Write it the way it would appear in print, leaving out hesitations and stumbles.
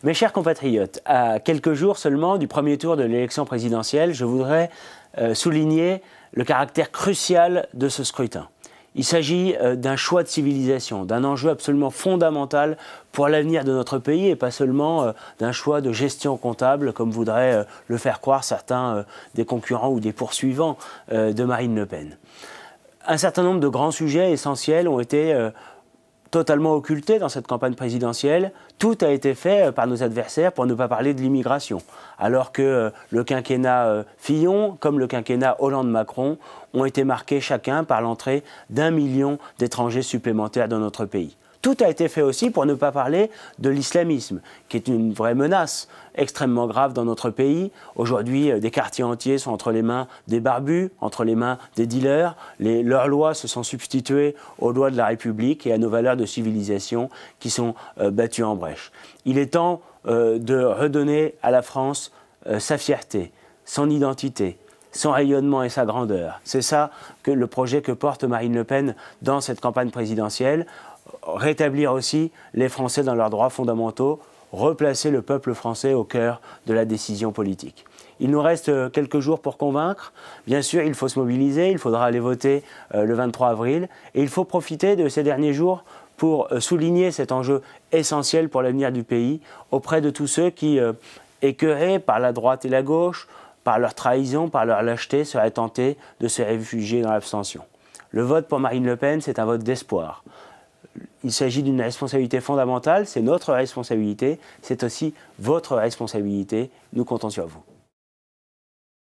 Mes chers compatriotes, à quelques jours seulement du premier tour de l'élection présidentielle, je voudrais souligner le caractère crucial de ce scrutin. Il s'agit d'un choix de civilisation, d'un enjeu absolument fondamental pour l'avenir de notre pays et pas seulement d'un choix de gestion comptable comme voudraient le faire croire certains des concurrents ou des poursuivants de Marine Le Pen. Un certain nombre de grands sujets essentiels ont été totalement occulté dans cette campagne présidentielle. Tout a été fait par nos adversaires pour ne pas parler de l'immigration. Alors que le quinquennat Fillon, comme le quinquennat Hollande-Macron, ont été marqués chacun par l'entrée d'1 million d'étrangers supplémentaires dans notre pays. Tout a été fait aussi pour ne pas parler de l'islamisme, qui est une vraie menace extrêmement grave dans notre pays. Aujourd'hui, des quartiers entiers sont entre les mains des barbus, entre les mains des dealers. Leurs lois se sont substituées aux lois de la République et à nos valeurs de civilisation qui sont battues en brèche. Il est temps de redonner à la France sa fierté, son identité, son rayonnement et sa grandeur. C'est ça que le projet que porte Marine Le Pen dans cette campagne présidentielle. Rétablir aussi les Français dans leurs droits fondamentaux, replacer le peuple français au cœur de la décision politique. Il nous reste quelques jours pour convaincre. Bien sûr, il faut se mobiliser, il faudra aller voter le 23 avril. Et il faut profiter de ces derniers jours pour souligner cet enjeu essentiel pour l'avenir du pays auprès de tous ceux qui, écœurés par la droite et la gauche, par leur trahison, par leur lâcheté, seraient tentés de se réfugier dans l'abstention. Le vote pour Marine Le Pen, c'est un vote d'espoir. Il s'agit d'une responsabilité fondamentale, c'est notre responsabilité, c'est aussi votre responsabilité. Nous comptons sur vous.